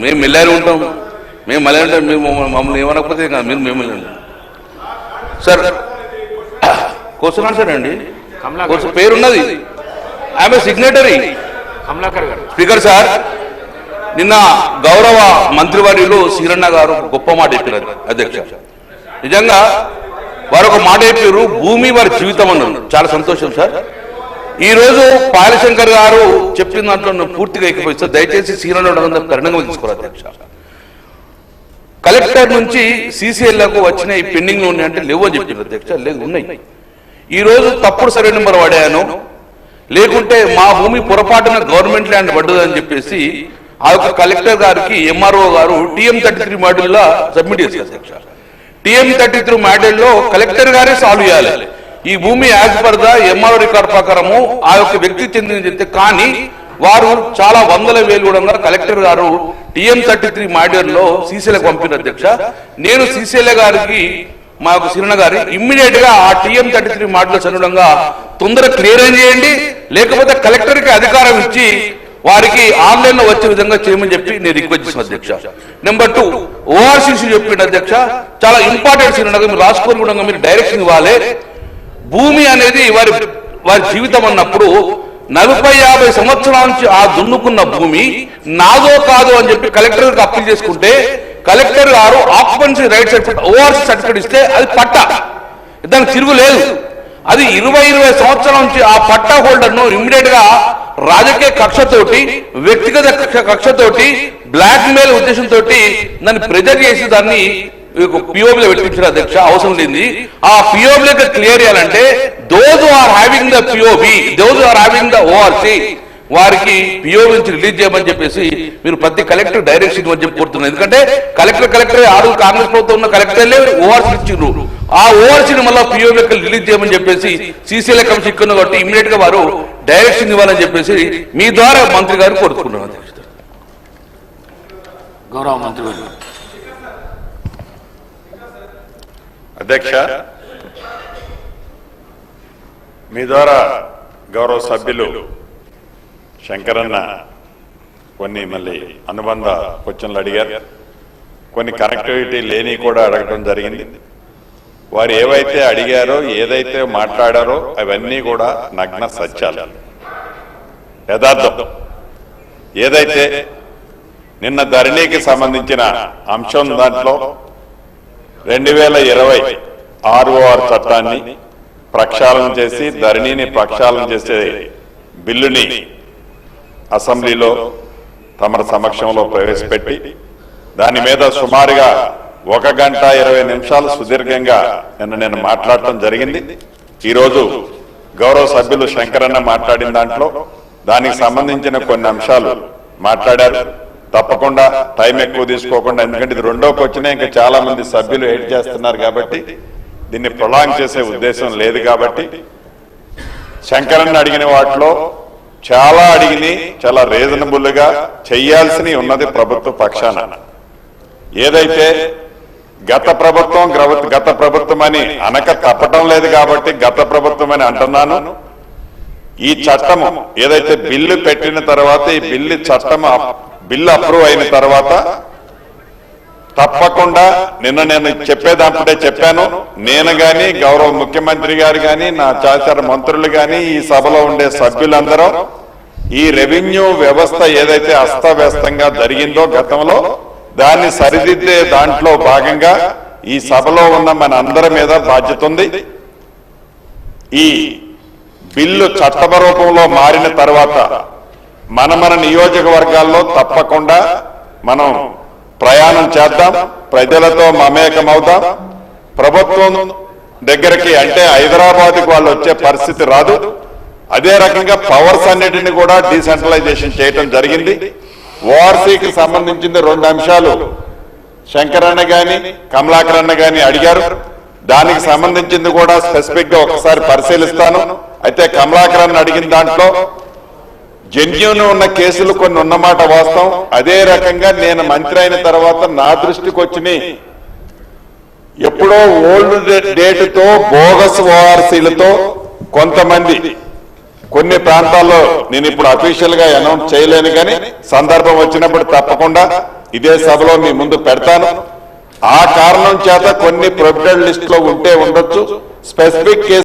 మేము మెల్లారి ఉంటాం, మేము మళ్ళీ ఉంటాం. మేము మమ్మల్ని ఏమనకపోతే మీరు మేము సార్ క్వశ్చన్ ఆన్సర్ అండి. పేరున్నది, ఆమె సిగ్నేటరీ కమలాకర్ గారు. స్పీకర్ సార్, నిన్న గౌరవ మంత్రివర్యులు సీరన్న గారు గొప్ప మాట చెప్పారు అధ్యక్ష. నిజంగా వారు ఒక మాట చెప్పారు, భూమి వారి జీవితం అన్నారు. చాలా సంతోషం సార్. ఈ రోజు పాలశంకర్ గారు చెప్పిన దాంట్లో పూర్తిగా ఎక్కిపోయి దయచేసి సీరన్న కరుణంగా తీసుకోవాలి అధ్యక్ష. కలెక్టర్ నుంచి సీసీఎల్లకు వచ్చిన ఈ పెండింగ్ లో ఉన్నాయంటే లేవు అని చెప్పారు అధ్యక్ష. లేదు, ఉన్నాయి. ఈ రోజు తప్పుడు సర్వే నెంబర్ వాడాను, లేకుంటే మా భూమి పొరపాటున గవర్నమెంట్ ల్యాండ్ పడ్డదని చెప్పేసి ఆ యొక్క కలెక్టర్ గారికి ఎంఆర్ఓ గారు TM33 మాడ్యూల్లో సబ్మిట్ చేశారు అధ్యక్ష. TM33 మాడ్యూల్లో కలెక్టర్ గారే సాల్వ్ చేయాలి. ఈ భూమి as per the MRO record ప్రకారము ఆ యొక్క వ్యక్తికి చెందిన చెప్తే, కానీ వారు చాలా వందల వేలు కూడా కలెక్టర్ గారు TM33 మాడ్యూల్లో సీసీఎల్కి పంపిన అధ్యక్ష. నేను సీసీఎల్ గారికి మా యొక్క సిరణ గారి ఇమ్మీడియట్ గా ఆ TM33 మాడ్యూల్స్ అనుగుణంగా తొందరగా క్లియర్ చేయండి, లేకపోతే కలెక్టర్ కి అధికారం ఇచ్చి వారికి ఆన్లైన్ లో వచ్చే విధంగా చేయమని చెప్పి నేను రిక్వెస్ట్ చేసిన అధ్యక్ష. నెంబర్ 2 ORCC చెప్పింది అధ్యక్ష, చాలా ఇంపార్టెంట్ సిరణ, మీరు రాసుకోని కూడా మీరు డైరెక్షన్ ఇవ్వాలి. భూమి అనేది వారి జీవితం అన్నప్పుడు 40-50 సంవత్సరాల నుంచి ఆ దున్నుకున్న భూమి నాదో కాదో అని చెప్పి కలెక్టర్ గారికి అప్పీల్ చేసుకుంటే కలెక్టర్ గారు occupancy right certificate ORC certificate ఇస్తే అది పట్ట, దానికి తిరుగు లేదు. అది 20 సంవత్సరాల నుంచి ఆ పట్టా హోల్డర్ ను ఇమ్మీడియట్ గా రాజకీయ కక్షతోటి, వ్యక్తిగత కక్షతోటి, బ్లాక్ మెయిల్ ఉద్దేశంతో దాన్ని ప్రెజర్ చేసి దాన్ని పిఓబిలో పెట్టించారు అధ్యక్ష. అవసరం లేని ఆ పిఓబిలోకి క్లియర్ చేయాలంటే those are having the POB, those are having the ORC, వారికి పిఓబి నుంచి రిలీజ్ చేయమని చెప్పేసి మీరు ప్రతి కలెక్టర్ డైరెక్షన్ ఇవ్వని చెప్పి కోరుతున్నారు. ఎందుకంటే కలెక్టర్ ఆరు కాంగ్రెస్ ప్రభుత్వం ఉన్న కలెక్టర్లే ORC ఇచ్చిండ్రు. ఆ ORCని మళ్ళీ పిఓబికి రిలీజ్ చేయమని చెప్పేసి సీసీఎల్ కమిషన్ ఇక్కున్న కాబట్టి ఇమీడియట్ గా వారు డైరెక్షన్ ఇవ్వాలని చెప్పేసి మీ ద్వారా మంత్రి గారు కోరుతున్నారు అధ్యక్ష. గౌరవ మంత్రి గారు. అధ్యక్ష, మీ ద్వారా గౌరవ సభ్యులు శంకరన్న కొన్ని మళ్ళీ అనుబంధ క్వశ్చన్లు అడిగారు, కొన్ని కనెక్టివిటీ లేని కూడా అడగడం జరిగింది. వారు ఏవైతే అడిగారో, ఏదైతే మాట్లాడారో అవన్నీ కూడా నగ్న సత్యాలు, యథార్థం. ఏదైతే నిన్న ధరణికి సంబంధించిన అంశం దాంట్లో 2020 ROR చట్టాన్ని ప్రక్షాళన చేసి ధరణిని ప్రక్షాళన చేసే బిల్లుని అసెంబ్లీలో తమ సమక్షంలో ప్రవేశపెట్టి దాని మీద సుమారుగా 1 గంట 20 నిమిషాలు సుదీర్ఘంగా నేను మాట్లాడటం జరిగింది. ఈరోజు గౌరవ సభ్యులు శంకరన్న మాట్లాడిన దాంట్లో దానికి సంబంధించిన కొన్ని అంశాలు మాట్లాడారు. తప్పకుండా టైం ఎక్కువ తీసుకోకుండా, ఎందుకంటే ఇది రెండో క్వశ్చనే, ఇంకా చాలా మంది సభ్యులు వెయిట్ చేస్తున్నారు కాబట్టి దీన్ని ప్రొలాంగ్ చేసే ఉద్దేశం లేదు. కాబట్టి శంకరన్న అడిగిన వాటిలో చాలా చాలా రీజనబుల్ గా చేయాల్సినవి ఉన్నది ప్రభుత్వ పక్షాన. ఏదైతే గత ప్రభుత్వం అని అనక తప్పటం లేదు కాబట్టి గత ప్రభుత్వం అని అంటున్నాను. ఈ చట్టము ఏదైతే బిల్లు పెట్టిన తర్వాత ఈ బిల్లు అప్రూవ్ అయిన తర్వాత తప్పకుండా నేను చెప్పేదాంటే చెప్పాను, నేను గాని గౌరవ ముఖ్యమంత్రి గారు గాని నా సహచర మంత్రులు గాని ఈ సభలో ఉండే సభ్యులందరూ ఈ రెవెన్యూ వ్యవస్థ ఏదైతే అస్తవ్యస్తంగా జరిగిందో గతంలో దాన్ని సరిదిద్దే దాంట్లో భాగంగా ఈ సభలో ఉన్న మన అందరి మీద బాధ్యత ఉంది. ఈ బిల్లు చట్టం రూపంలో మారిన తర్వాత మన నియోజకవర్గాల్లో తప్పకుండా మనం ప్రయాణం చేద్దాం, ప్రజలతో మమేకమవుదాం. ప్రభుత్వం దగ్గరికి అంటే హైదరాబాద్కి వాళ్ళు వచ్చే పరిస్థితి రాదు. అదే రకంగా పవర్స్ అన్నిటిని కూడా డీసెంట్రలైజేషన్ చేయటం జరిగింది. ఓఆర్సీకి సంబంధించిన 2 అంశాలు శంకరన్న గాని కమలాకరన్న గాని అడిగారు. దానికి సంబంధించింది కూడా స్పెసిఫిక్ గా ఒకసారి పరిశీలిస్తాను. అయితే కమలాకరన్న అడిగిన దాంట్లో జెన్యూన్ ఉన్న కేసులు కొన్ని ఉన్నమాట వాస్తవం. అదే రకంగా నేను మంత్రి అయిన తర్వాత నా దృష్టికి వచ్చినాయి ఎప్పుడో ఓల్డ్ డేట్తో బోగస్ ఓఆర్సీలతో కొంతమంది కొన్ని ప్రాంతాల్లో నేను ఇప్పుడు అఫీషియల్ గా అనౌన్స్ చేయలేను కానీ సందర్భం వచ్చినప్పుడు తప్పకుండా ఇదే సభలో మీ ముందు పెడతాను. ఆ కారణం చేత కొన్ని ప్రొహిబిటెడ్ లిస్ట్ లో ఉంటే ఉండొచ్చు, స్పెసిఫిక్ కేసు